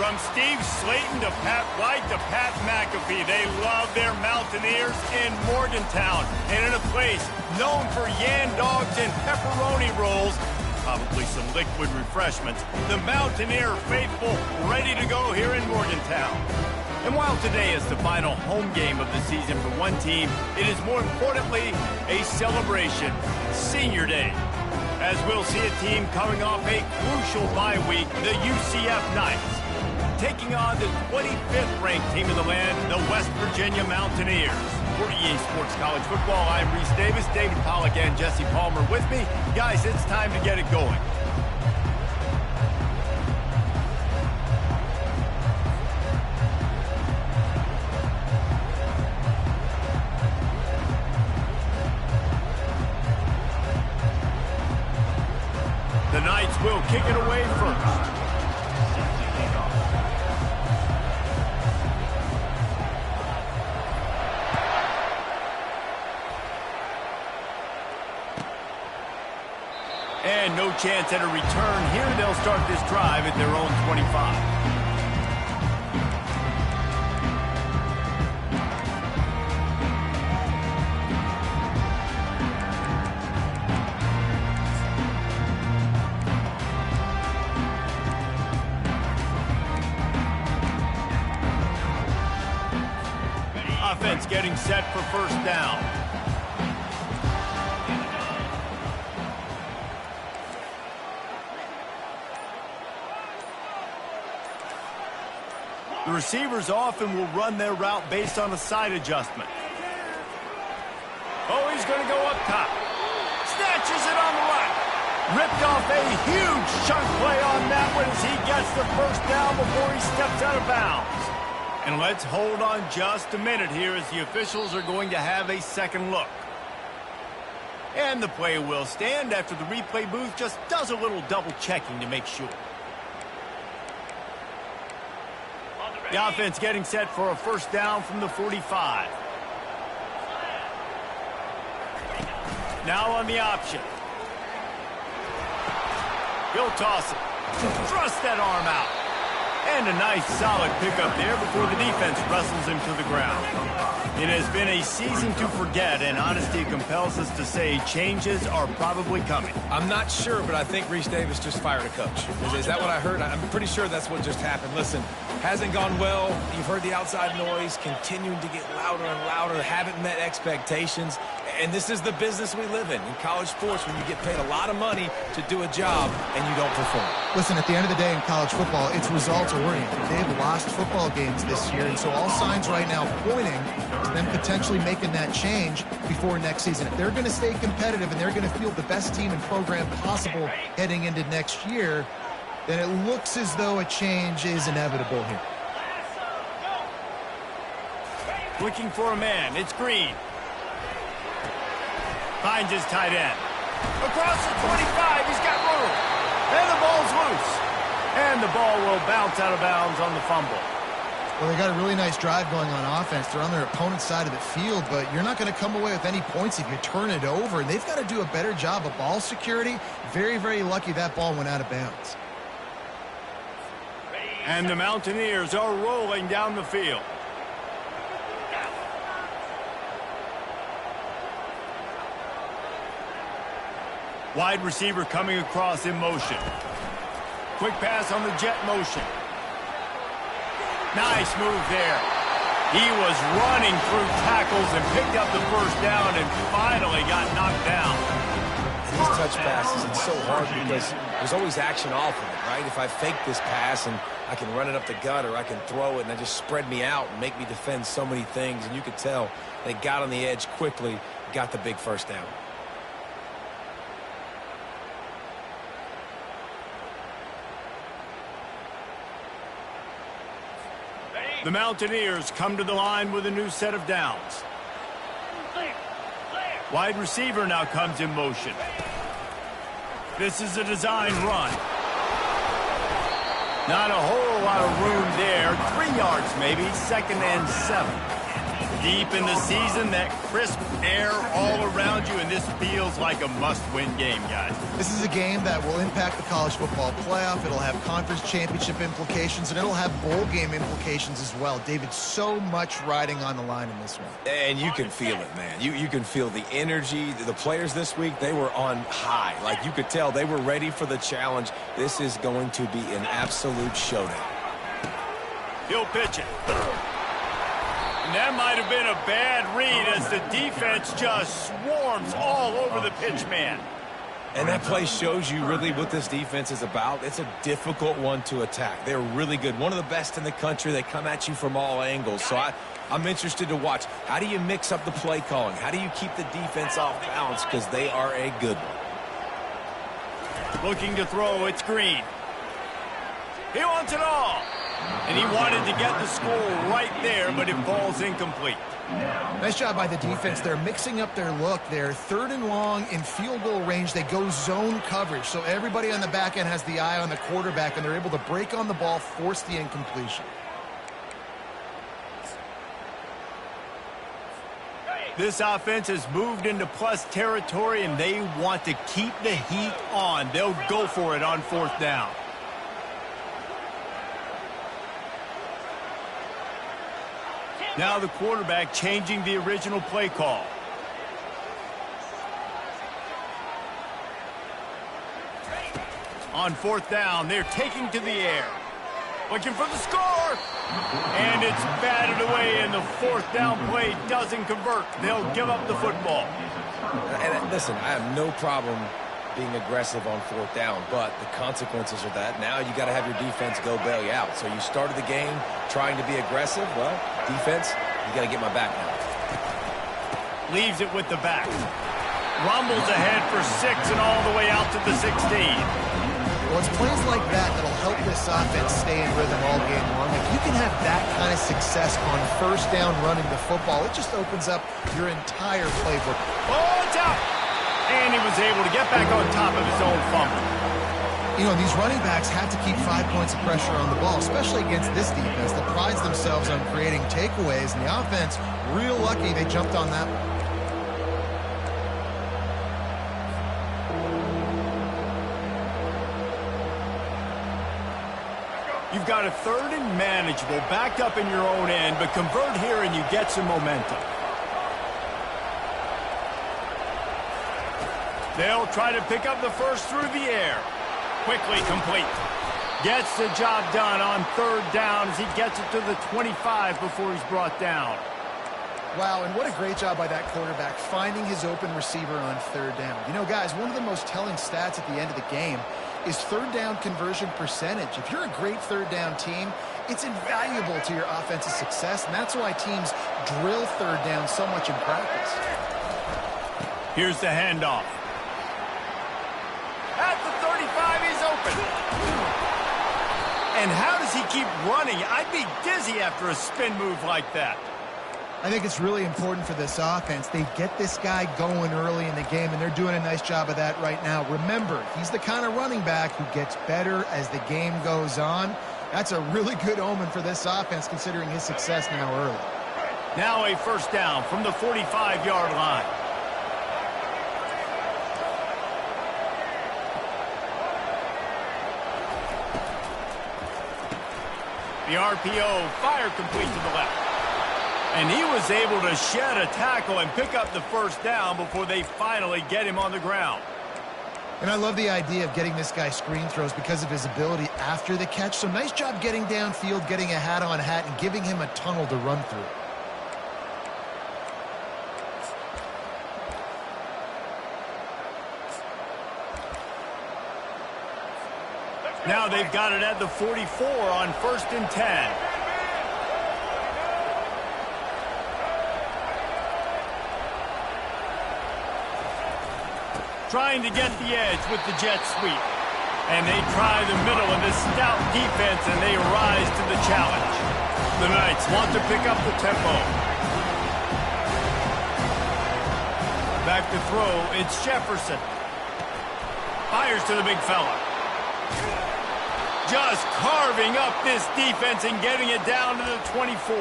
From Steve Slayton to Pat White to Pat McAfee, they love their Mountaineers in Morgantown. And in a place known for Yan Dogs and pepperoni rolls, probably some liquid refreshments, the Mountaineer faithful ready to go here in Morgantown. And while today is the final home game of the season for one team, it is more importantly a celebration, Senior Day. As we'll see a team coming off a crucial bye week, the UCF Knights, taking on the 25th ranked team in the land, the West Virginia Mountaineers. For EA Sports College Football, I'm Reese Davis, David Pollack and Jesse Palmer with me. Guys, it's time to get it going. The Knights will kick it away first. And no chance at a return here. They'll start this drive at their own 25. Offense getting set for first down. The receivers often will run their route based on a side adjustment. Oh, he's going to go up top. Snatches it on the right. Ripped off a huge chunk play on that one as he gets the first down before he steps out of bounds. And let's hold on just a minute here as the officials are going to have a second look. And the play will stand after the replay booth just does a little double checking to make sure. The offense getting set for a first down from the 45. Now on the option. He'll toss it. Thrust that arm out. And a nice solid pickup there before the defense wrestles him to the ground. It has been a season to forget, and honesty compels us to say changes are probably coming. I'm not sure, but I think Reese Davis just fired a coach. Is that what I heard? I'm pretty sure that's what just happened. Listen, hasn't gone well. You've heard the outside noise, continuing to get louder and louder, haven't met expectations. And this is the business we live in college sports, when you get paid a lot of money to do a job and you don't perform. Listen, at the end of the day in college football, it's results-oriented. They have lost football games this year, and so all signs right now pointing to them potentially making that change before next season. If they're going to stay competitive and they're going to field the best team and program possible heading into next year, then it looks as though a change is inevitable here. Looking for a man. It's Green. Finds his tight end. Across the 25, he's got room. And the ball's loose. And the ball will bounce out of bounds on the fumble. Well, they got a really nice drive going on offense. They're on their opponent's side of the field, but you're not going to come away with any points if you turn it over. And they've got to do a better job of ball security. Very, very lucky that ball went out of bounds. And the Mountaineers are rolling down the field. Wide receiver coming across in motion. Quick pass on the jet motion. Nice move there. He was running through tackles and picked up the first down and finally got knocked down. These touch passes, it's so hard because there's always action off of it, right? If I fake this pass and I can run it up the gut or I can throw it and they just spread me out and make me defend so many things, and you could tell they got on the edge quickly, got the big first down. The Mountaineers come to the line with a new set of downs. Wide receiver now comes in motion. This is a design run. Not a whole lot of room there. 3 yards maybe, 2nd and 7. Deep in the season, that crisp air all around you, and this feels like a must-win game, guys. This is a game that will impact the college football playoff. It'll have conference championship implications, and it'll have bowl game implications as well. David, so much riding on the line in this one. And you can feel it, man. You can feel the energy. The players this week, they were on high. Like, you could tell they were ready for the challenge. This is going to be an absolute showdown. He'll pitch it. And that might have been a bad read as the defense just swarms all over the pitch man. And that play shows you really what this defense is about. It's a difficult one to attack. They're really good. One of the best in the country. They come at you from all angles. So I'm interested to watch. How do you mix up the play calling? How do you keep the defense off balance? Because they are a good one. Looking to throw, it's Green. He wants it all. And he wanted to get the score right there, but it falls incomplete. Nice job by the defense. They're mixing up their look. They're 3rd and long in field goal range. They go zone coverage. So everybody on the back end has the eye on the quarterback, and they're able to break on the ball, force the incompletion. This offense has moved into plus territory, and they want to keep the heat on. They'll go for it on 4th down. Now the quarterback changing the original play call. On 4th down, they're taking to the air. Looking for the score. And it's batted away, and the 4th down play doesn't convert. They'll give up the football. And listen, I have no problem being aggressive on 4th down, but the consequences are that now you got to have your defense go bail you out. So you started the game trying to be aggressive. Well, defense, you got to get my back now. Leaves it with the back. Rumbles ahead for 6 and all the way out to the 16. Well, it's plays like that that'll help this offense stay in rhythm all game long. If you can have that kind of success on 1st down running the football, it just opens up your entire playbook. Oh, it's out! And he was able to get back on top of his own fumble. You know, these running backs have to keep 5 points of pressure on the ball, especially against this defense that prides themselves on creating takeaways. And the offense, real lucky they jumped on that one. You've got a 3rd and manageable, backed up in your own end, but convert here and you get some momentum. They'll try to pick up the first through the air. Quickly complete. Gets the job done on 3rd down as he gets it to the 25 before he's brought down. Wow, and what a great job by that quarterback finding his open receiver on 3rd down. You know, guys, one of the most telling stats at the end of the game is 3rd down conversion percentage. If you're a great 3rd down team, it's invaluable to your offensive success, and that's why teams drill 3rd down so much in practice. Here's the handoff. At the 35, he's open. And how does he keep running? I'd be dizzy after a spin move like that. I think it's really important for this offense. They get this guy going early in the game, and they're doing a nice job of that right now. Remember, he's the kind of running back who gets better as the game goes on. That's a really good omen for this offense, considering his success now early. Now a 1st down from the 45-yard line. The RPO, fire complete to the left. And he was able to shed a tackle and pick up the 1st down before they finally get him on the ground. And I love the idea of getting this guy screen throws because of his ability after the catch. So nice job getting downfield, getting a hat-on-hat, and giving him a tunnel to run through. Now they've got it at the 44 on 1st and 10. Trying to get the edge with the jet sweep. And they try the middle in this stout defense, and they rise to the challenge. The Knights want to pick up the tempo. Back to throw, it's Jefferson. Fires to the big fella. Just carving up this defense and getting it down to the 24.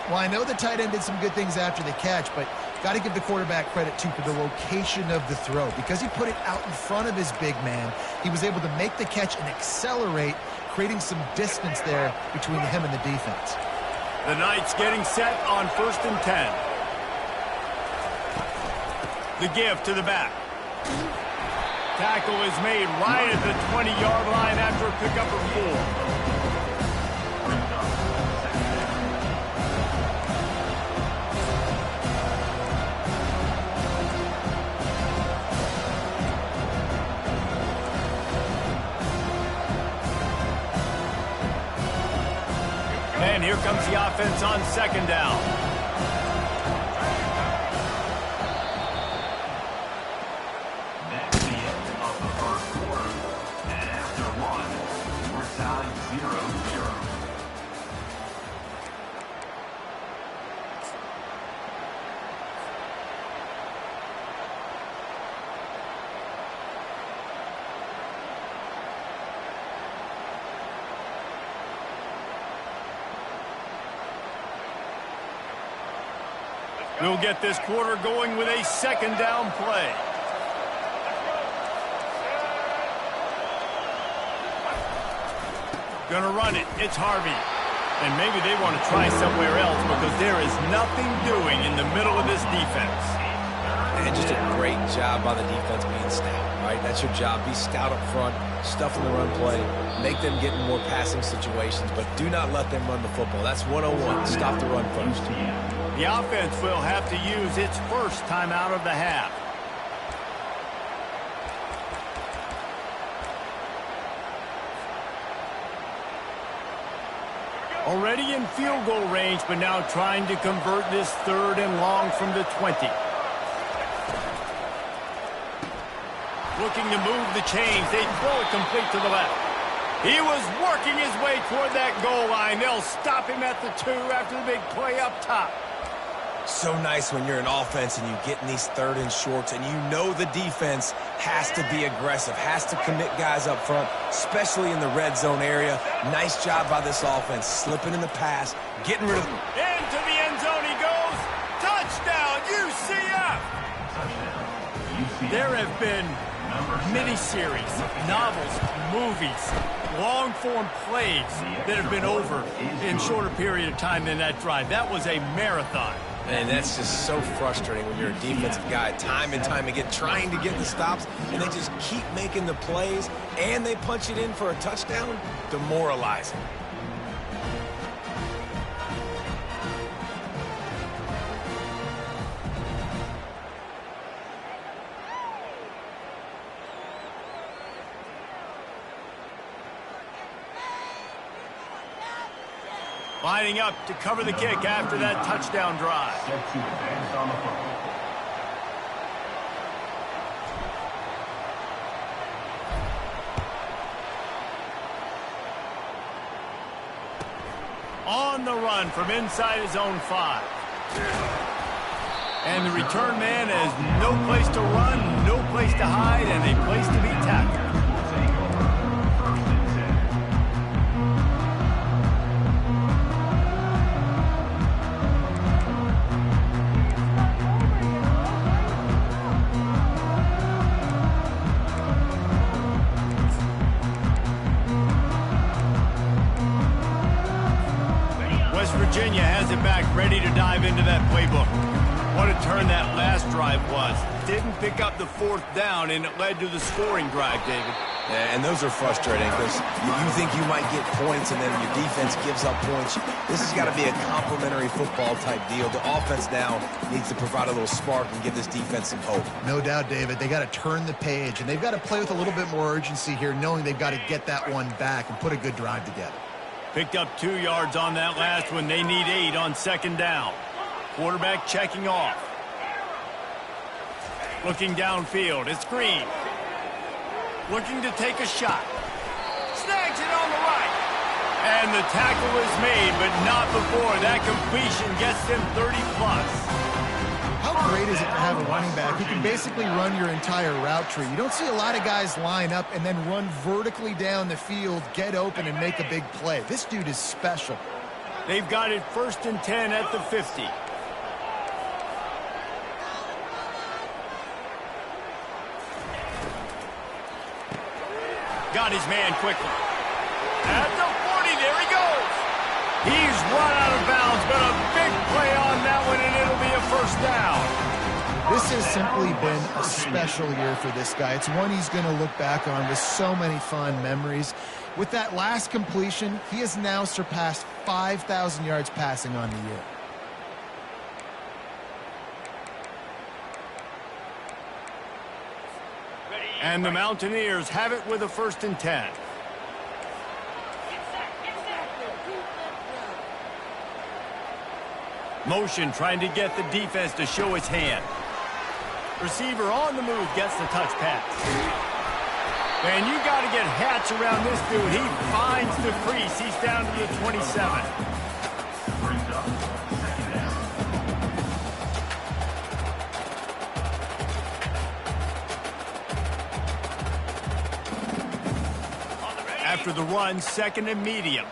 Well, I know the tight end did some good things after the catch, but got to give the quarterback credit, too, for the location of the throw. Because he put it out in front of his big man, he was able to make the catch and accelerate, creating some distance there between him and the defense. The Knights getting set on 1st and 10. The give to the back. Tackle is made right at the 20-yard line after a pickup of 4. And here comes the offense on 2nd down. That's the end of the first quarter. And after 1, we're tied 0-0. We'll get this quarter going with a 2nd down play. Gonna run it. It's Harvey. And maybe they want to try somewhere else because there is nothing doing in the middle of this defense. And just a great job by the defense being stout, right? That's your job. Be stout up front, stuff in the run play, make them get in more passing situations, but do not let them run the football. That's 101. Stop the run first. The offense will have to use its first timeout of the half. Already in field goal range, but now trying to convert this 3rd and long from the 20. Looking to move the chains. They throw it complete to the left. He was working his way toward that goal line. They'll stop him at the 2 after the big play up top. So nice when you're an offense and you get in these 3rd and shorts and you know the defense has to be aggressive, has to commit guys up front, especially in the red zone area. Nice job by this offense, slipping in the pass, getting rid of... Into the end zone he goes. Touchdown, UCF! There have been miniseries, novels, movies, long-form plays that have been over in shorter period of time than that drive. That was a marathon. And that's just so frustrating when you're a defensive guy time and time again trying to get the stops, and they just keep making the plays, and they punch it in for a touchdown. Demoralizing. Lining up to cover the kick after that touchdown drive. Set to advance on the football. On the run from inside his own 5. And the return man has no place to run, no place to hide, and a place to be tackled. Virginia has it back, ready to dive into that playbook. What a turn that last drive was. Didn't pick up the 4th down, and it led to the scoring drive, David. Yeah, and those are frustrating because you think you might get points, and then your defense gives up points. This has got to be a complementary football type deal. The offense now needs to provide a little spark and give this defense some hope. No doubt, David. They got to turn the page, and they've got to play with a little bit more urgency here, knowing they've got to get that one back and put a good drive together. Picked up 2 yards on that last one. They need 8 on 2nd down. Quarterback checking off. Looking downfield. It's Green. Looking to take a shot. Snags it on the right. And the tackle is made, but not before. That completion gets them 30+. How great is it to have a running back who can basically run your entire route tree? You don't see a lot of guys line up and then run vertically down the field, get open, and make a big play. This dude is special. They've got it 1st and 10 at the 50. Got his man quickly. At the 40, there he goes. He's run out of bounds, but a big play on that one, and it'll be a 1st down. This has simply been a special year for this guy. It's one he's going to look back on with so many fond memories. With that last completion, he has now surpassed 5,000 yards passing on the year. And the Mountaineers have it with a 1st and 10. Motion trying to get the defense to show his hand. Receiver on the move gets the touch pass. And you got to get Hatch around this dude. He finds the crease. He's down to the 27. Brings up 2nd down. After the run, 2nd and medium.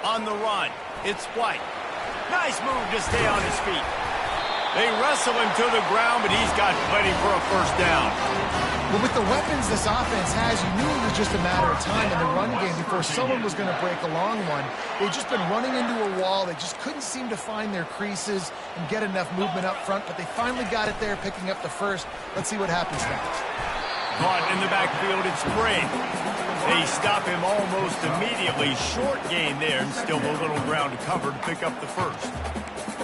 On the run, it's White. Nice move to stay on his feet. They wrestle him to the ground, but he's got plenty for a 1st down. But with the weapons this offense has, you knew it was just a matter of time in the run game before someone was going to break a long one. They've just been running into a wall. They just couldn't seem to find their creases and get enough movement up front, but they finally got it there, picking up the 1st. Let's see what happens next. Caught in the backfield, it's Gray. They stop him almost immediately. Short gain there, and still a little ground to cover to pick up the 1st.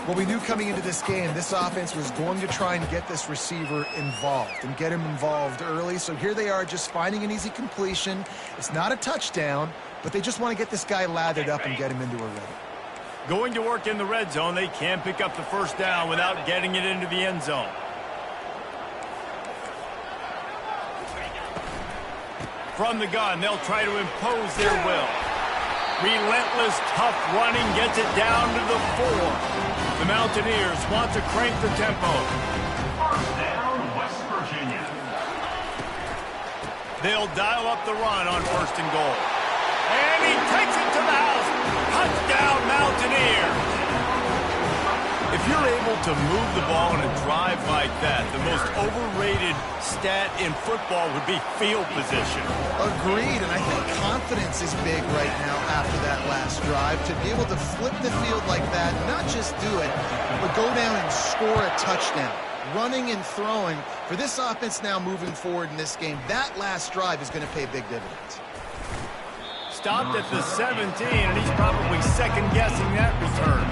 Well, we knew coming into this game, this offense was going to try and get this receiver involved and get him involved early. So here they are just finding an easy completion. It's not a touchdown, but they just want to get this guy lathered up and get him into a rhythm. Going to work in the red zone. They can't pick up the 1st down without getting it into the end zone. From the gun, they'll try to impose their will. Relentless, tough running gets it down to the 4. The Mountaineers want to crank the tempo. 1st down, West Virginia. They'll dial up the run on 1st and goal. And he takes it to the house. Touchdown, Mountaineers. If you're able to move the ball in a drive like that, the most overrated stat in football would be field position. Agreed, and I think confidence is big right now after that last drive. To be able to flip the field like that, not just do it, but go down and score a touchdown. Running and throwing, for this offense now moving forward in this game, that last drive is going to pay big dividends. Stopped at the 17, and he's probably second-guessing that return.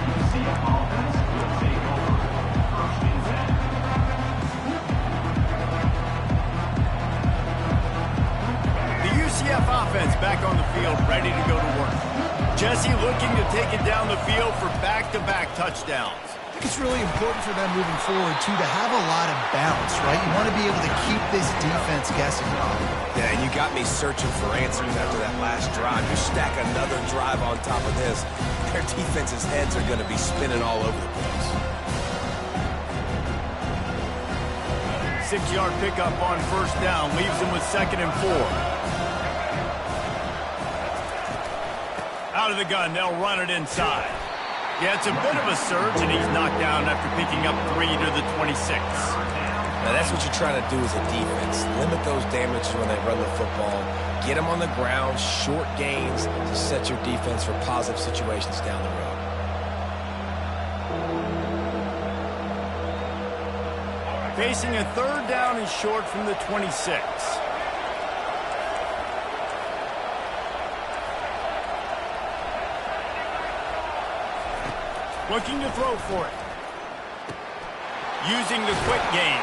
UCF offense back on the field, ready to go to work. Jesse looking to take it down the field for back-to-back touchdowns. I think it's really important for them moving forward, too, to have a lot of bounce, right? You want to be able to keep this defense guessing. Yeah, and you got me searching for answers after that last drive. You stack another drive on top of this, their defense's heads are going to be spinning all over the place. 6-yard pickup on 1st down, leaves them with 2nd and 4. Out of the gun, they'll run it inside. Yeah, it's a bit of a surge, and he's knocked down after picking up 3 to the 26. Now, that's what you're trying to do as a defense. Limit those damages when they run the football. Get them on the ground, short gains to set your defense for positive situations down the road. Facing a 3rd down and short from the 26. Looking to throw for it. Using the quick game.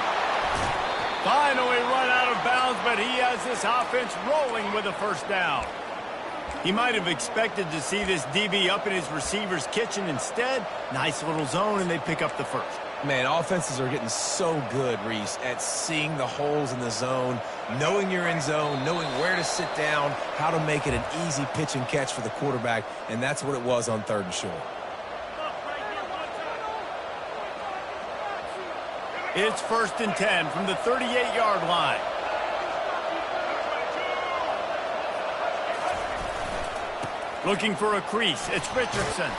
Finally run out of bounds, but he has this offense rolling with a 1st down. He might have expected to see this DB up in his receiver's kitchen. Instead, nice little zone, and they pick up the 1st. Man, offenses are getting so good, Reese, at seeing the holes in the zone, knowing you're in zone, knowing where to sit down, how to make it an easy pitch and catch for the quarterback, and that's what it was on 3rd and short. It's 1st and 10 from the 38-yard line. Looking for a crease. It's Richardson.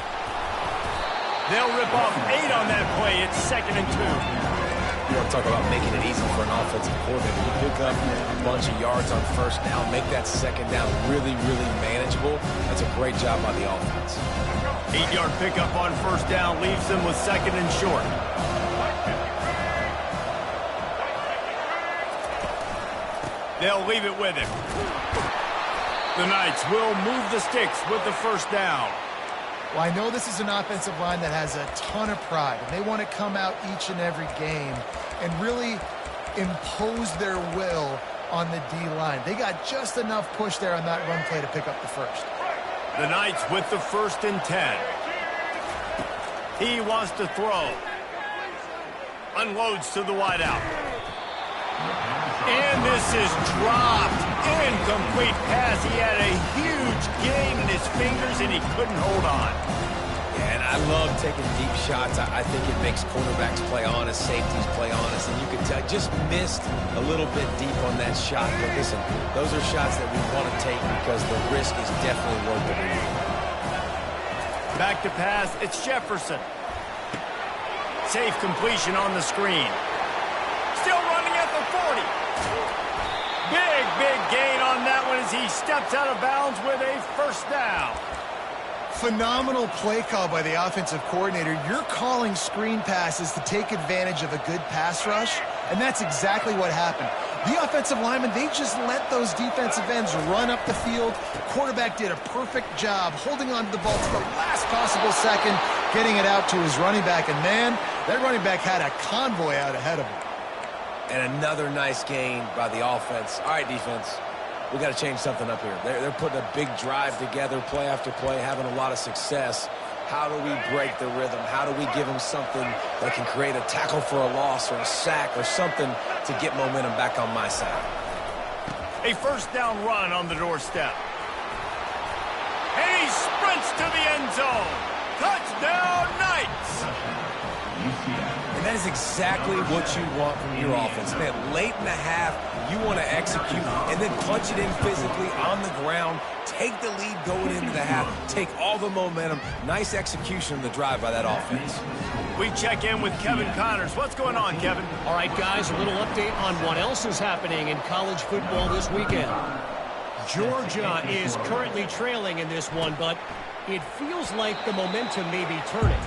They'll rip off 8 on that play. It's 2nd and 2. You want to talk about making it easy for an offensive coordinator. You pick up a bunch of yards on 1st down, make that 2nd down really, really manageable. That's a great job by the offense. 8-yard pickup on 1st down leaves them with 2nd and short. They'll leave it with him. The Knights will move the sticks with the 1st down. Well, I know this is an offensive line that has a ton of pride, and they want to come out each and every game and really impose their will on the D-line. They got just enough push there on that run play to pick up the 1st. The Knights with the 1st and 10. He wants to throw. Unloads to the wideout. And this is dropped. Incomplete pass. He had a huge gain in his fingers, and he couldn't hold on. Yeah, and I love taking deep shots. I think it makes quarterbacks play honest, safeties play honest, and you can tell just missed a little bit deep on that shot. But listen, those are shots that we want to take because the risk is definitely worth the reward. Back to pass. It's Jefferson. Safe completion on the screen. Still running at the 40. Big gain on that one as he steps out of bounds with a 1st down. Phenomenal play call by the offensive coordinator. You're calling screen passes to take advantage of a good pass rush, and that's exactly what happened. The offensive linemen, they just let those defensive ends run up the field. The quarterback did a perfect job holding on to the ball to the last possible second, getting it out to his running back, and man, that running back had a convoy out ahead of him. And another nice gain by the offense. All right, defense, we got to change something up here. They're putting a big drive together, play after play, having a lot of success. How do we break the rhythm? How do we give them something that can create a tackle for a loss or a sack or something to get momentum back on my side? A 1st down run on the doorstep. And he sprints to the end zone. Touchdown, Knights! And that is exactly what you want from your offense. Man, late in the half, you want to execute and then punch it in physically on the ground. Take the lead going into the half. Take all the momentum. Nice execution of the drive by that offense. We check in with Kevin Connors. What's going on, Kevin? All right, guys, a little update on what else is happening in college football this weekend. Georgia is currently trailing in this one, but it feels like the momentum may be turning.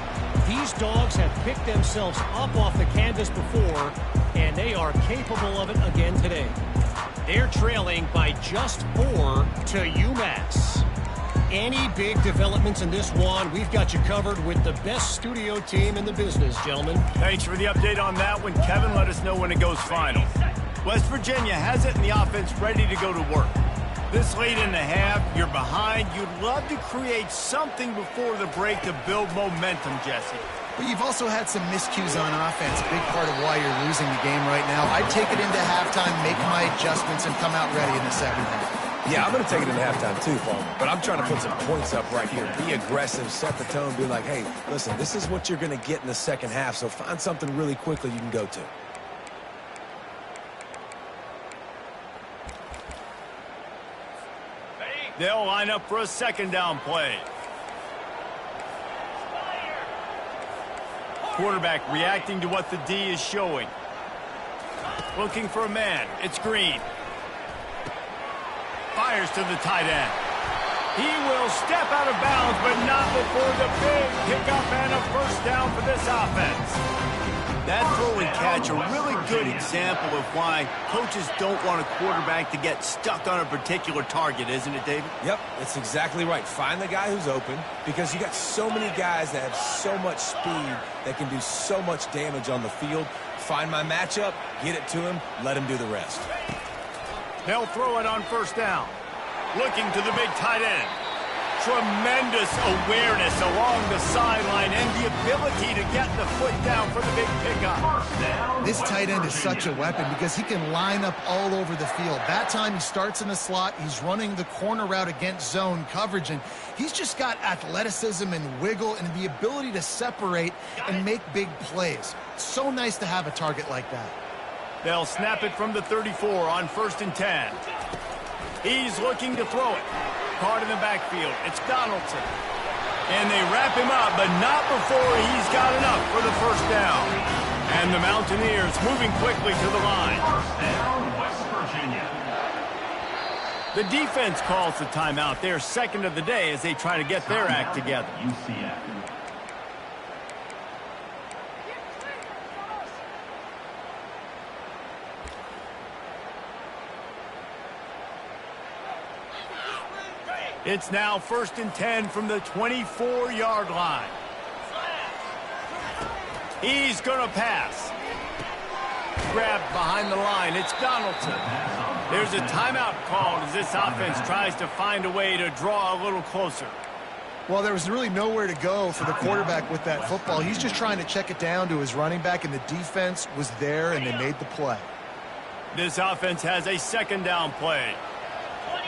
These dogs have picked themselves up off the canvas before, and they are capable of it again today. They're trailing by just 4 to UMass. Any big developments in this one, we've got you covered with the best studio team in the business, gentlemen. Thanks for the update on that one, Kevin. Let us know when it goes final. West Virginia has it and the offense ready to go to work. This late in the half, you're behind. You'd love to create something before the break to build momentum, Jesse. But you've also had some miscues on offense, a big part of why you're losing the game right now. I'd take it into halftime, make my adjustments, and come out ready in the 2nd half. Yeah, I'm going to take it into halftime too, Palmer. But I'm trying to put some points up right here. Be aggressive, set the tone, be like, hey, listen, this is what you're going to get in the 2nd half, so find something really quickly you can go to. They'll line up for a 2nd down play. Quarterback reacting to what the D is showing. Looking for a man. It's Green. Fires to the tight end. He will step out of bounds, but not before the big pickup and a 1st down for this offense. That throw and catch, a really good example of why coaches don't want a quarterback to get stuck on a particular target, isn't it, David? Yep, that's exactly right. Find the guy who's open because you got so many guys that have so much speed that can do so much damage on the field. Find my matchup, get it to him, let him do the rest. They'll throw it on 1st down. Looking to the big tight end. Tremendous awareness along the sideline and the ability to get the foot down for the big pickup. This tight end is such a weapon because he can line up all over the field. That time he starts in the slot. He's running the corner route against zone coverage, and he's just got athleticism and wiggle and the ability to separate and make big plays. It's so nice to have a target like that. They'll snap it from the 34 on 1st and 10. He's looking to throw it. caught in the backfield. It's Donaldson. And they wrap him up, but not before he's got enough for the first down. And the Mountaineers moving quickly to the line. First down, West Virginia. The defense calls the timeout. Their second of the day as they try to get their act together. UCF. It's now 1st and 10 from the 24-yard line. He's going to pass. Grabbed behind the line. It's Donaldson. There's a timeout called as this offense tries to find a way to draw a little closer. Well, there was really nowhere to go for the quarterback with that football. He's just trying to check it down to his running back, and the defense was there, and they made the play. This offense has a second down play.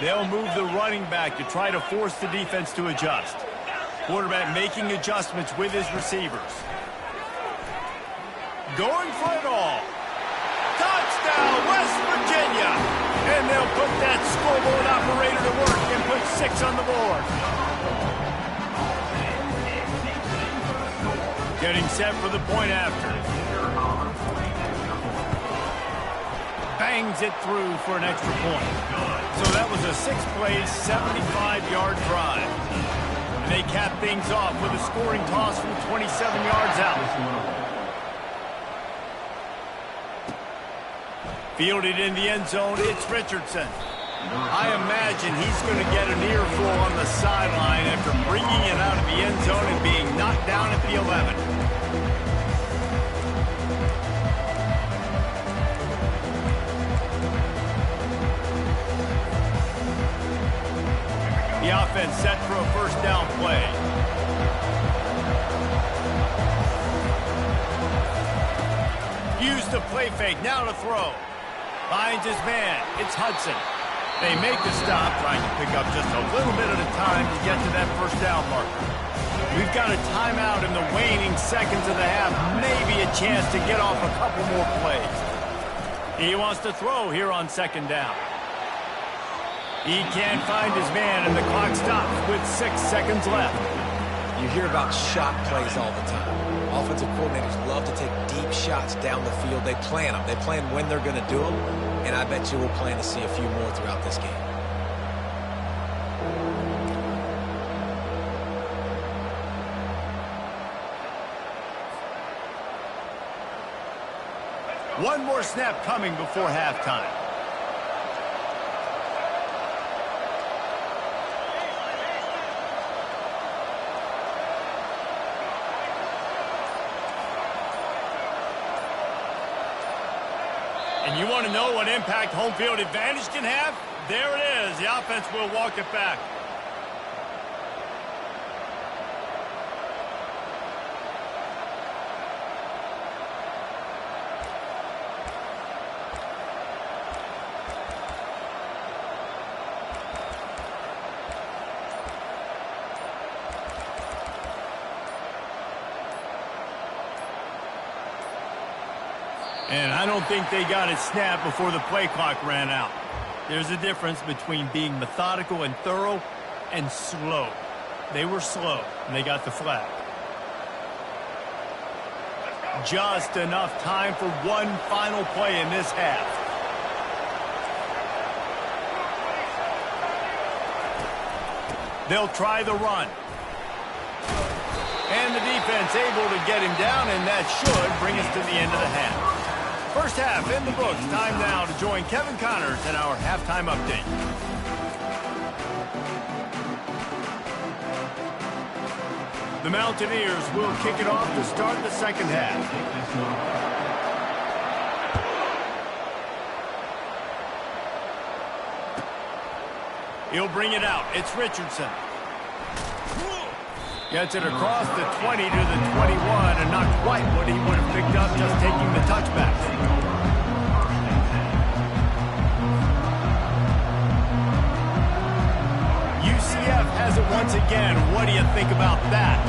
They'll move the running back to try to force the defense to adjust. Quarterback making adjustments with his receivers. Going for it all. Touchdown, West Virginia! And they'll put that scoreboard operator to work and put 6 on the board. Getting set for the point after. Bangs it through for an extra point. So that was a 6-play, 75-yard drive. And they cap things off with a scoring toss from 27 yards out. Fielded in the end zone, it's Richardson. I imagine he's going to get an earful on the sideline after bringing it out of the end zone and being knocked down at the 11. The offense set for a first down play. Use the play fake, now to throw. Finds his man, it's Hudson. They make the stop, trying to pick up just a little bit at a time to get to that first down marker. We've got a timeout in the waning seconds of the half, maybe a chance to get off a couple more plays. He wants to throw here on second down. He can't find his man, and the clock stops with 6 seconds left. You hear about shot plays all the time. Offensive coordinators love to take deep shots down the field. They plan them. They plan when they're going to do them, and I bet you we'll plan to see a few more throughout this game. One more snap coming before halftime. And you want to know what impact home field advantage can have? There it is. The offense will walk it back. And I don't think they got it snapped before the play clock ran out. There's a difference between being methodical and thorough and slow. They were slow, and they got the flag. Just enough time for one final play in this half. They'll try the run. And the defense able to get him down, and that should bring us to the end of the half. First half in the books. Time now to join Kevin Connors in our halftime update. The Mountaineers will kick it off to start the second half. He'll bring it out. It's Richardson. Gets it across the 20 to the 21, and not quite what he would have picked up just taking the touchback. UCF has it once again. What do you think about that?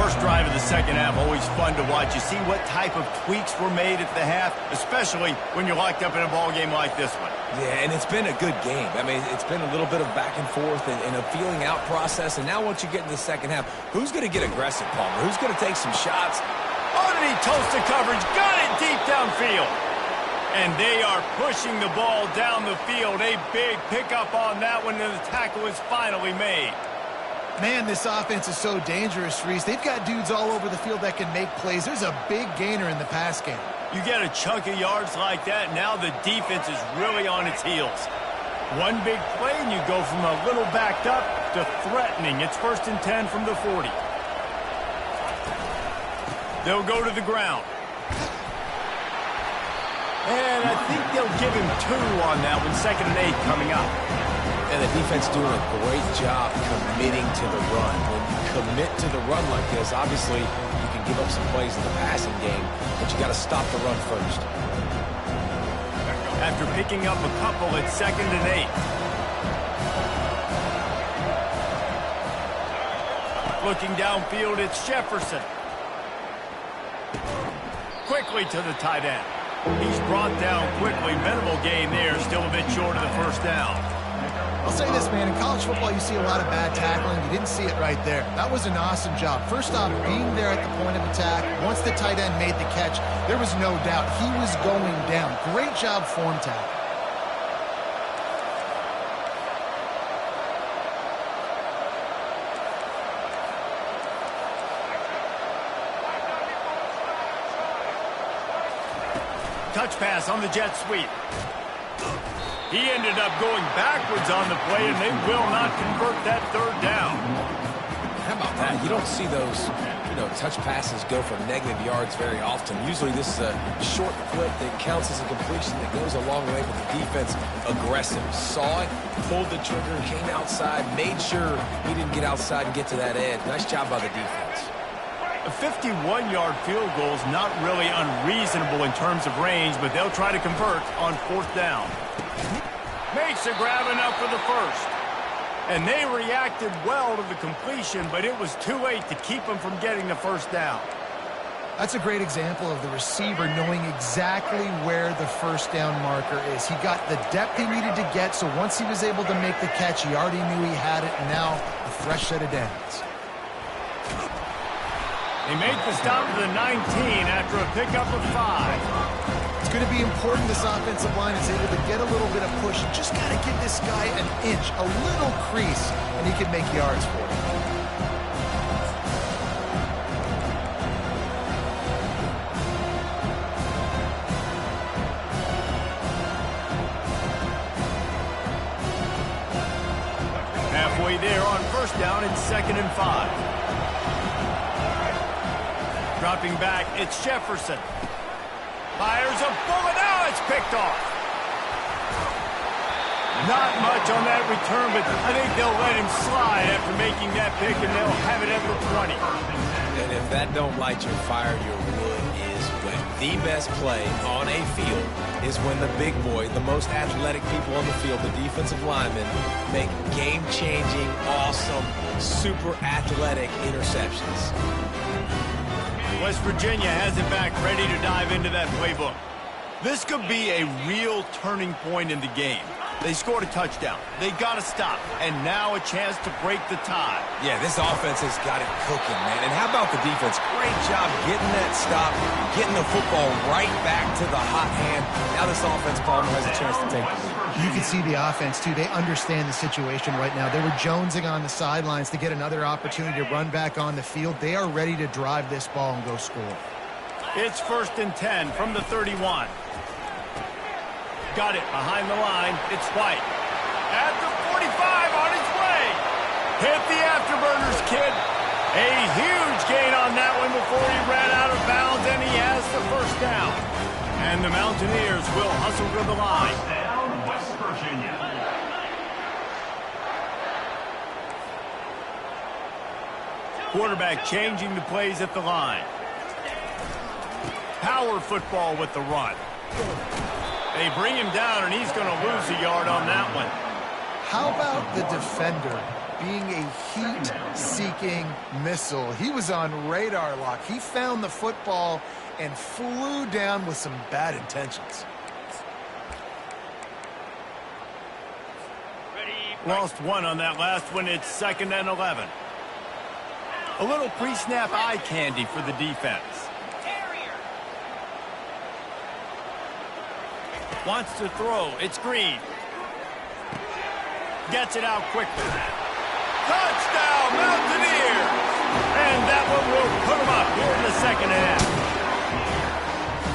first drive of the second half, always fun to watch. You see what type of tweaks were made at the half, especially when you're locked up in a ball game like this one. Yeah, and it's been a good game. I mean, it's been a little bit of back and forth and a feeling out process. And now once you get in the second half, who's going to get aggressive, Palmer? Who's going to take some shots? Oh, did he toast the coverage? Got it deep downfield. And they are pushing the ball down the field. A big pickup on that one, and the tackle is finally made. Man, this offense is so dangerous, Reese. They've got dudes all over the field that can make plays. There's a big gainer in the pass game. You get a chunk of yards like that, now the defense is really on its heels. One big play, and you go from a little backed up to threatening. It's 1st and 10 from the 40. They'll go to the ground. And I think they'll give him 2 on that one. 2nd and 8 coming up. And the defense doing a great job committing to the run. When you commit to the run like this, obviously you can give up some plays in the passing game, but you got to stop the run first. After picking up a couple, it's 2nd and 8. Looking downfield, it's Jefferson. Quickly to the tight end. He's brought down quickly. Minimal gain there, still a bit short of the 1st down. I'll say this, man. In college football, you see a lot of bad tackling. You didn't see it right there. That was an awesome job. First off, being there at the point of attack. Once the tight end made the catch, there was no doubt he was going down. Great job form tackle. Touch pass on the jet sweep. He ended up going backwards on the play, and they will not convert that 3rd down. How about that? You don't see those, touch passes go for negative yards very often. Usually this is a short clip that counts as a completion that goes a long way, but the defense aggressive. Saw it, pulled the trigger, came outside, made sure he didn't get outside and get to that edge. Nice job by the defense. A 51-yard field goal is not really unreasonable in terms of range, but they'll try to convert on 4th down. Makes a grab enough for the 1st. And they reacted well to the completion, but it was too late to keep them from getting the 1st down. That's a great example of the receiver knowing exactly where the 1st down marker is. He got the depth he needed to get, so once he was able to make the catch, he already knew he had it, and now a fresh set of downs. They make the stop to the 19 after a pickup of 5. It's going to be important this offensive line is able to get a little bit of push. You just got to give this guy an inch, a little crease, and he can make yards for it. Halfway there on 1st down, it's 2nd and 5. Dropping back, it's Jefferson. Fires a bullet. Now it's picked off. Not much on that return, but I think they'll let him slide after making that pick, and they'll have it at the 20. And if that don't light your fire, your wood is wet. The best play on a field is when the big boy, the most athletic people on the field, the defensive linemen, make game-changing, awesome, super athletic interceptions. West Virginia has it back, ready to dive into that playbook. This could be a real turning point in the game. They scored a touchdown. They got to stop. And now a chance to break the tie. Yeah, this offense has got it cooking, man. And how about the defense? Great job getting that stop, getting the football right back to the hot hand. Now this offense, Palmer, has a chance to take the lead. You can see the offense, too. They understand the situation right now. They were jonesing on the sidelines to get another opportunity to run back on the field. They are ready to drive this ball and go score. It's 1st and 10 from the 31. Got it behind the line. It's White. At the 45 on his way. Hit the afterburners, kid. A huge gain on that one before he ran out of bounds, and he has the 1st down. And the Mountaineers will hustle to the line. Down, West Virginia. Quarterback changing the plays at the line. Power football with the run. They bring him down, and he's going to lose a yard on that one. How about the defender being a heat-seeking missile. He was on radar lock. He found the football and flew down with some bad intentions. Lost one on that last one. It's 2nd and 11. A little pre-snap eye candy for the defense. Wants to throw. It's Green. Gets it out quickly. Touchdown, Mountaineers! And that one will put them up here in the second half.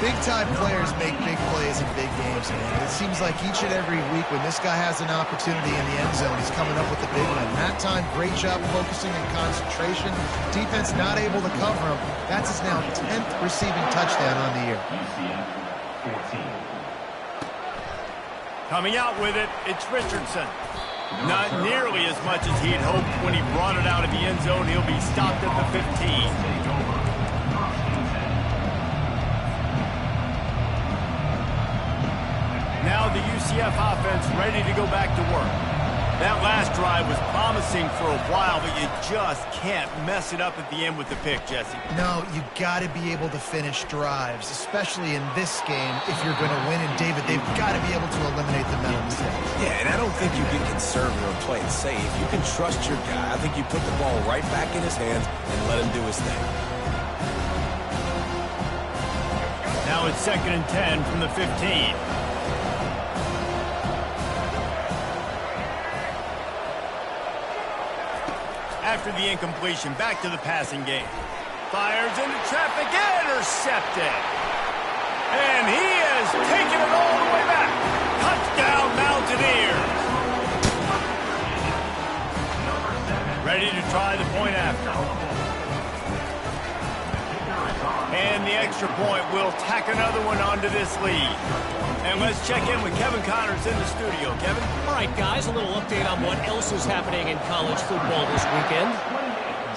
Big-time players make big plays in big games, man. It seems like each and every week when this guy has an opportunity in the end zone, he's coming up with a big one. That time, great job focusing and concentration. Defense not able to cover him. That's his now 10th receiving touchdown on the year. Coming out with it, it's Richardson. Not nearly as much as he'd hoped when he brought it out of the end zone. He'll be stopped at the 15. Now the UCF offense ready to go back to work. That last drive was promising for a while, but you just can't mess it up at the end with the pick, Jesse. No, you got to be able to finish drives, especially in this game. If you're going to win, and David, they've got to be able to eliminate the mental mistakes. Yeah, and I don't think you get conservative or play it safe. You can trust your guy. I think you put the ball right back in his hands and let him do his thing. Now it's 2nd and 10 from the 15. After the incompletion, back to the passing game. Fires into traffic, intercepted. And he has taken it all the way back. Touchdown, Mountaineers. Ready to try the point after. And the extra point will tack another one onto this lead. And let's check in with Kevin Connors in the studio. Kevin? All right, guys, a little update on what else is happening in college football this weekend.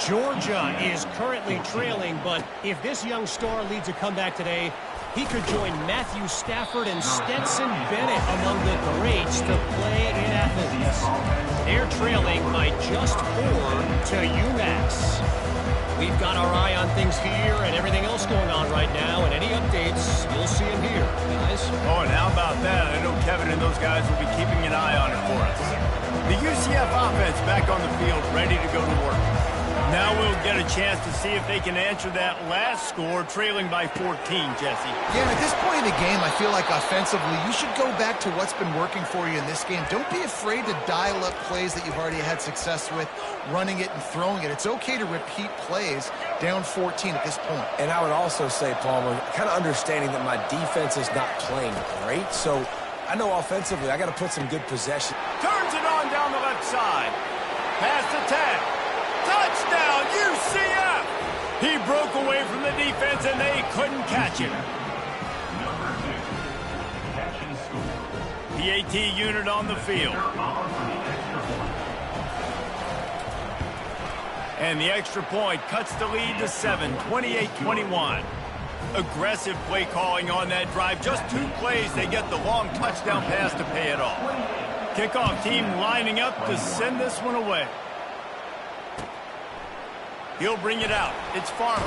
Georgia is currently trailing, but if this young star leads a comeback today, he could join Matthew Stafford and Stetson Bennett among the greats to play in Athens. They're trailing by just 4 to UMass. We've got our eye on things here and everything else going on right now, and any updates, you'll see them here, guys. Oh, and how about that? I know Kevin and those guys will be keeping an eye on it for us. The UCF offense back on the field, ready to go to work. Now we'll get a chance to see if they can answer that last score, trailing by 14, Jesse. Yeah, at this point in the game, I feel like offensively, you should go back to what's been working for you in this game. Don't be afraid to dial up plays that you've already had success with, running it and throwing it. It's okay to repeat plays down 14 at this point. And I would also say, Palmer, kind of understanding that my defense is not playing great, so I know offensively I got to put some good possession. Turns it on down the left side. Pass to 10. Touchdown, UCF! He broke away from the defense, and they couldn't catch him. PAT unit on the field. And the extra point cuts the lead to 7, 28-21. Aggressive play calling on that drive. Just 2 plays, they get the long touchdown pass to pay it off. Kickoff team lining up to send this one away. He'll bring it out. It's Farmer.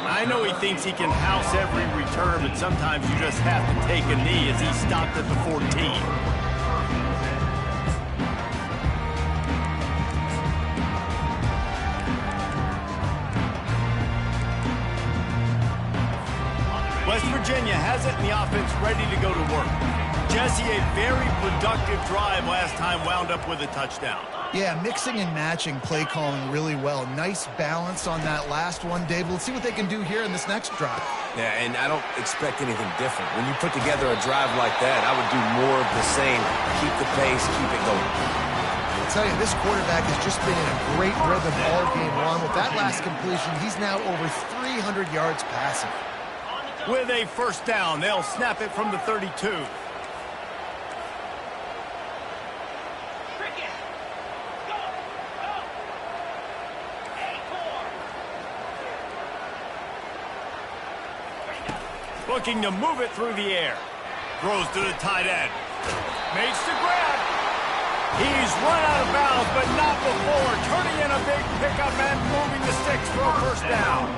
I know he thinks he can house every return, but sometimes you just have to take a knee as he stopped at the 14. West Virginia has it, and the offense ready to go to work. Jesse, a very productive drive last time, wound up with a touchdown. Yeah, mixing and matching play calling really well. Nice balance on that last one, Dave. Let's see what they can do here in this next drive. Yeah, and I don't expect anything different. When you put together a drive like that, I would do more of the same. Keep the pace, keep it going. I'll tell you, this quarterback has just been in a great rhythm all game long. With that last completion, he's now over 300 yards passing. With a first down, they'll snap it from the 32. Looking to move it through the air. Throws to the tight end. Makes the grab. He's run out of bounds, but not before. Turning in a big pickup and moving the sticks for a first down.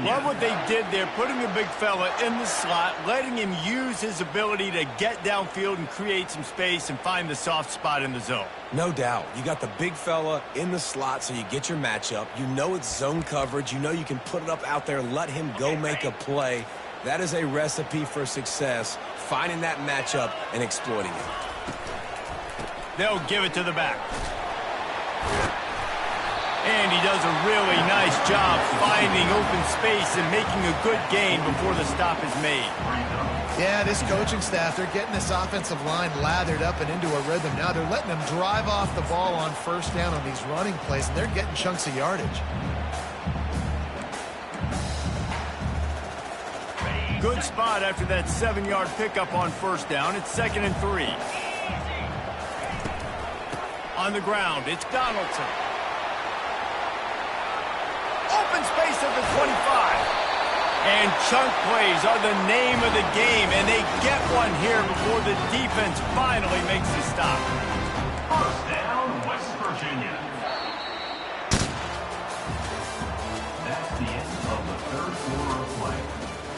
Love what they did there, putting the big fella in the slot, letting him use his ability to get downfield and create some space and find the soft spot in the zone. No doubt. You got the big fella in the slot, so you get your matchup. You know it's zone coverage. You know you can put it up out there, let him go make a play. That is a recipe for success, finding that matchup and exploiting it. They'll give it to the back. And he does a really nice job finding open space and making a good gain before the stop is made. Yeah, this coaching staff, they're getting this offensive line lathered up and into a rhythm. Now they're letting them drive off the ball on first down on these running plays, and they're getting chunks of yardage. Good spot after that 7-yard pickup on first down. It's 2nd and 3. On the ground, it's Donaldson. Open space at the 25. And chunk plays are the name of the game, and they get one here before the defense finally makes the stop. First down, West Virginia. That's the end of the third quarter of play.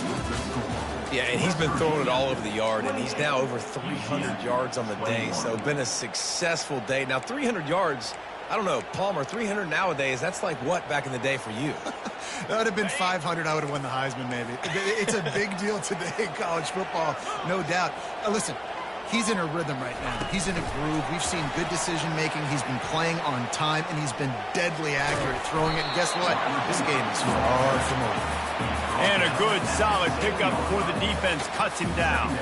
With the score. Yeah, and he's been throwing it all over the yard, and he's now over 300 yards on the day, so been a successful day. Now, 300 yards, I don't know, Palmer, 300 nowadays, that's like what back in the day for you? That would have been 500. I would have won the Heisman, maybe. It's a big deal today in college football, no doubt. Listen, he's in a rhythm right now. He's in a groove. We've seen good decision-making. He's been playing on time, and he's been deadly accurate throwing it. And guess what? This game is far from over. And a good, solid pickup before the defense cuts him down.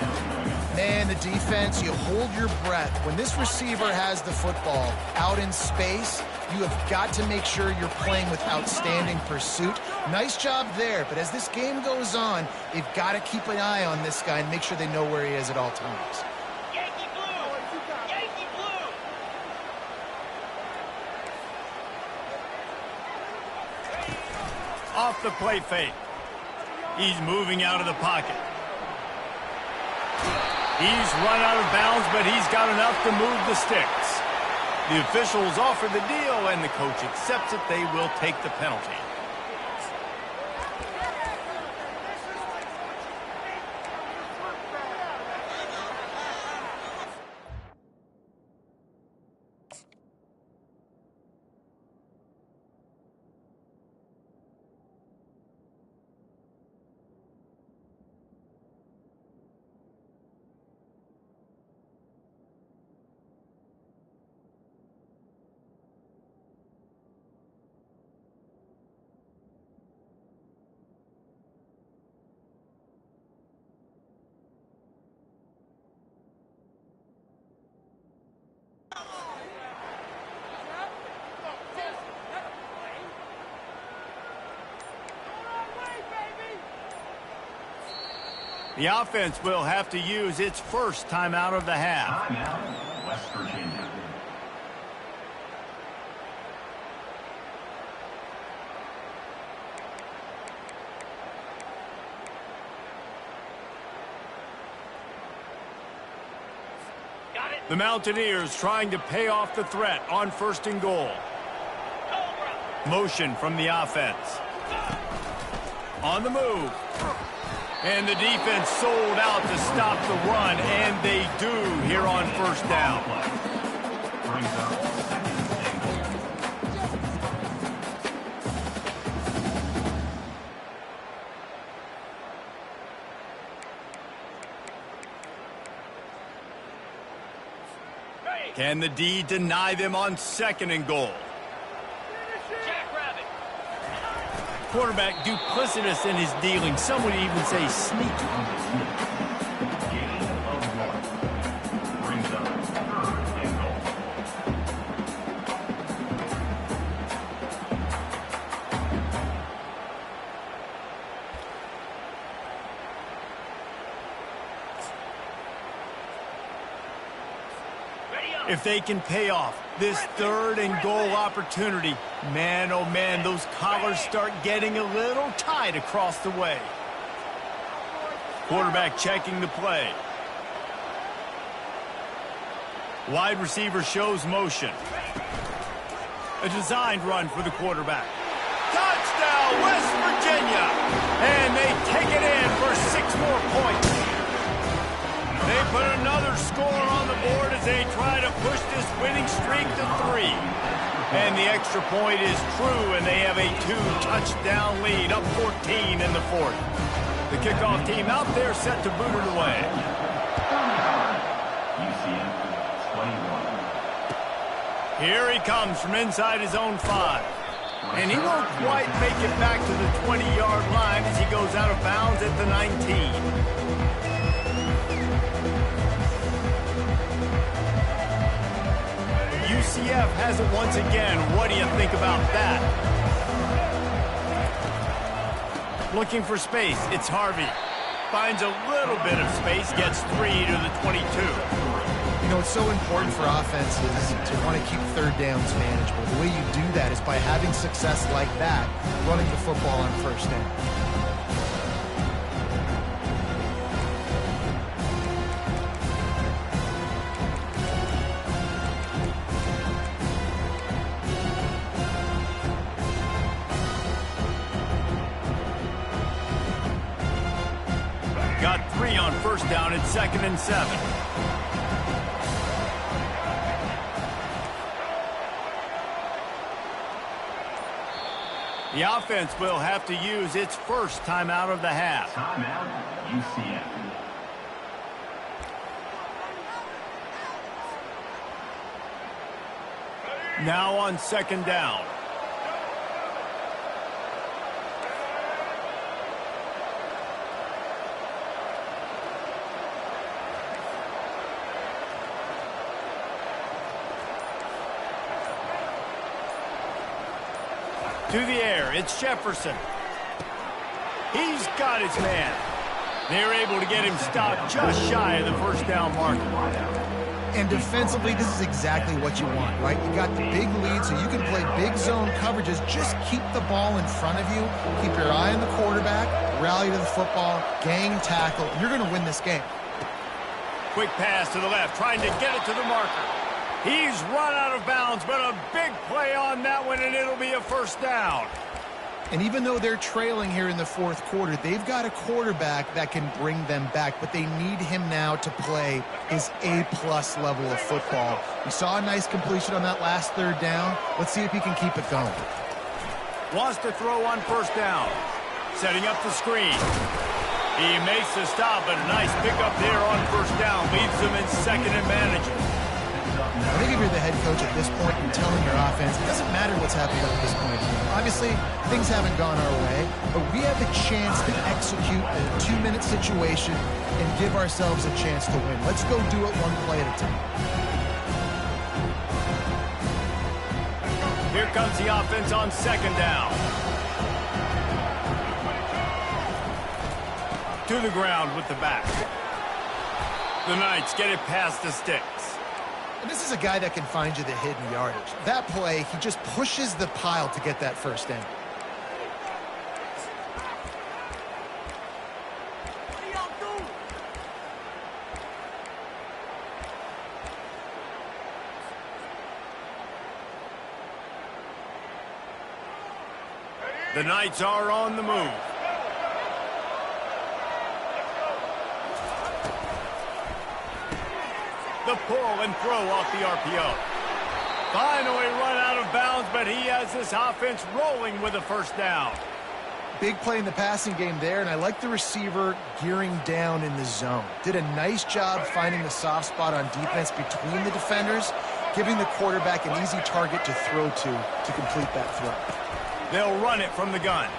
Man, the defense, you hold your breath. When this receiver has the football out in space, you have got to make sure you're playing with outstanding pursuit. Nice job there, but as this game goes on, they've got to keep an eye on this guy and make sure they know where he is at all times. Yankee Blue! Yankee Blue! Off the play fake. He's moving out of the pocket. He's run out of bounds, but he's got enough to move the sticks. The officials offer the deal, and the coach accepts it. They will take the penalty. The offense will have to use its first timeout of the half. Timeout, West Virginia. The Mountaineers trying to pay off the threat on 1st and goal. Motion from the offense. On the move. And the defense sold out to stop the run, and they do here on 1st down. Brings up 2nd and goal. Can the D deny them on 2nd and goal? Quarterback duplicitous in his dealing. Some would even say sneaky. Gain of 1. Brings up 3rd and goal. If they can pay off this 3rd and goal opportunity, man, oh man, those collars start getting a little tight across the way. Quarterback checking the play. Wide receiver shows motion. A designed run for the quarterback. Touchdown, West Virginia! And they take it in for 6 more points. They put another score on the board as they try to push this winning streak to 3. And the extra point is true, and they have a 2-touchdown lead, up 14 in the 4th. The kickoff team out there set to boot it away. Here he comes from inside his own 5. And he won't quite make it back to the 20-yard line as he goes out of bounds at the 19. UCF has it once again. What do you think about that? Looking for space. It's Harvey. Finds a little bit of space. Gets 3 to the 22. You know, it's so important for offenses to want to keep third downs manageable. The way you do that is by having success like that, running the football on first down. Got 3 on first down. It's 2nd and 7. The offense will have to use its first timeout of the half. Timeout, UCF. Now on 2nd down. To the air, it's Jefferson. He's got his man. They're able to get him stopped just shy of the first down marker. And defensively, this is exactly what you want, right? You got the big lead, so you can play big zone coverages. Just keep the ball in front of you. Keep your eye on the quarterback, rally to the football, gang tackle. You're going to win this game. Quick pass to the left, trying to get it to the marker. He's run out of bounds, but a big play on that one, and it'll be a first down. And even though they're trailing here in the 4th quarter, they've got a quarterback that can bring them back, but they need him now to play his A-plus level of football. We saw a nice completion on that last 3rd down. Let's see if he can keep it going. Wants to throw on first down. Setting up the screen. He makes the stop, but a nice pickup there on first down. Leaves them in 2nd and manageable. I think if you're the head coach at this point, you're telling your offense, it doesn't matter what's happening at this point. Obviously, things haven't gone our way, but we have a chance to execute a 2-minute situation and give ourselves a chance to win. Let's go do it one play at a time. Here comes the offense on 2nd down. To the ground with the back. The Knights get it past the sticks. And this is a guy that can find you the hidden yardage. That play, he just pushes the pile to get that first down. The Knights are on the move. The pull and throw off the RPO. Finally run out of bounds, but he has this offense rolling with a first down. Big play in the passing game there, and I like the receiver gearing down in the zone. Did a nice job finding the soft spot on defense between the defenders, giving the quarterback an easy target to throw to complete that throw. They'll run it from the gun.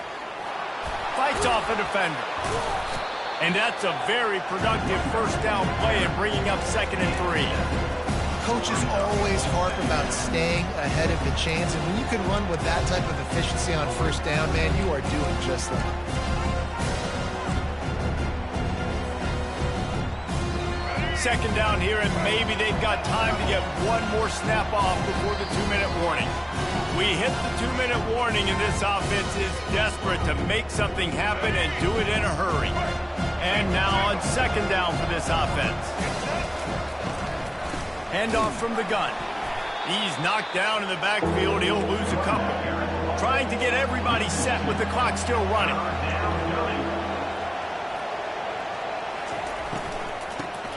Fights off a defender. And that's a very productive first down play and bringing up 2nd and 3. Coaches always harp about staying ahead of the chains, and when you can run with that type of efficiency on first down, man, you are doing just that. Second down here, and maybe they've got time to get one more snap off before the 2-minute warning. We hit the 2-minute warning, and this offense is desperate to make something happen and do it in a hurry. And now on 2nd down for this offense. Handoff from the gun. He's knocked down in the backfield. He'll lose a couple. Trying to get everybody set with the clock still running.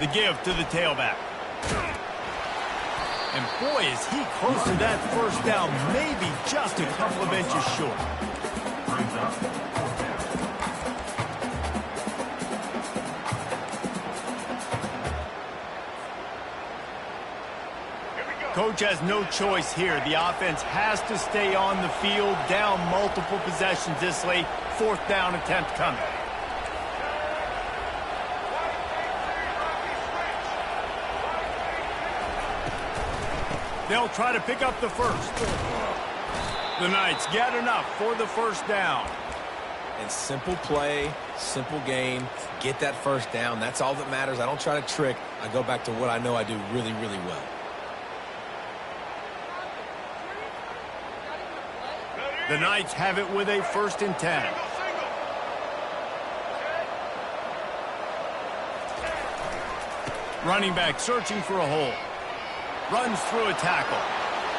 The give to the tailback. And boy, is he close to that first down, maybe just a couple of inches short. Coach has no choice here. The offense has to stay on the field, down multiple possessions this late. Fourth down attempt coming. They'll try to pick up the first. The Knights get enough for the first down. And simple play, simple game, get that first down. That's all that matters. I don't try to trick. I go back to what I know I do really, really well. The Knights have it with a 1st and 10. Running back searching for a hole. Runs through a tackle.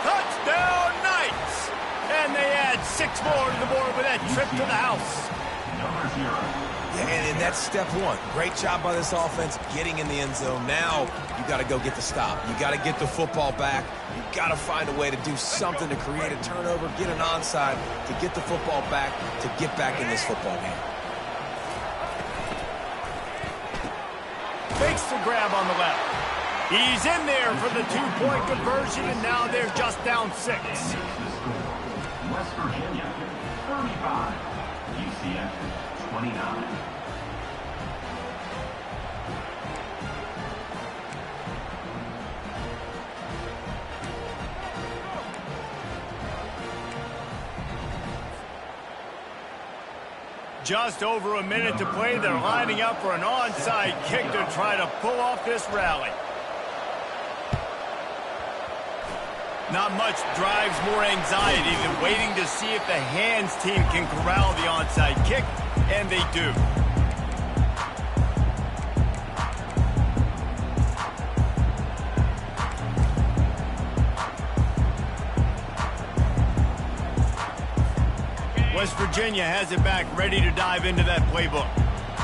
Touchdown, Knights! And they add 6 more to the board with that trip to the house. Yeah, and that's step one. Great job by this offense getting in the end zone. Now you got to go get the stop. You got to get the football back. You got to find a way to do something to create a turnover, get an onside, to get the football back, to get back in this football game. Fakes the grab on the left. He's in there for the 2-point conversion, and now they're just down 6. West Virginia, 35. UCF, 29. Just over a minute to play. They're lining up for an onside kick to try to pull off this rally. Not much drives more anxiety than waiting to see if the hands team can corral the onside kick, and they do. West Virginia has it back, ready to dive into that playbook.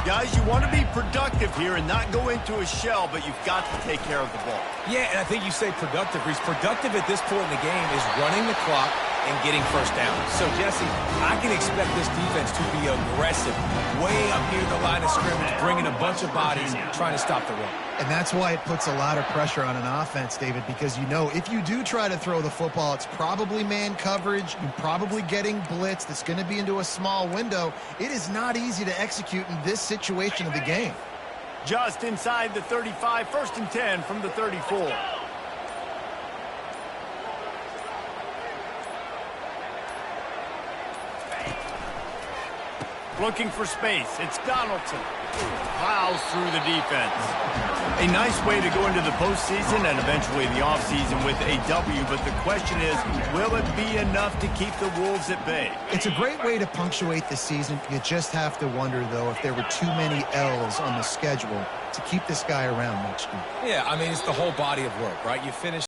Guys, you want to be productive here and not go into a shell, but you've got to take care of the ball. Yeah, and I think you say productive, Reese. Productive at this point in the game is running the clock and getting first down. So, Jesse, I can expect this defense to be aggressive, way up near the line of scrimmage, bringing a bunch of bodies, trying to stop the run. And that's why it puts a lot of pressure on an offense, David, because you know if you do try to throw the football, it's probably man coverage. You're probably getting blitzed. It's going to be into a small window. It is not easy to execute in this situation of the game. Just inside the 35, 1st and 10 from the 34. Looking for space. It's Donaldson. Plows through the defense. A nice way to go into the postseason and eventually the offseason with a W, but the question is, will it be enough to keep the Wolves at bay? It's a great way to punctuate the season. You just have to wonder, though, if there were too many L's on the schedule to keep this guy around next year. Yeah, I mean, it's the whole body of work, right? You finish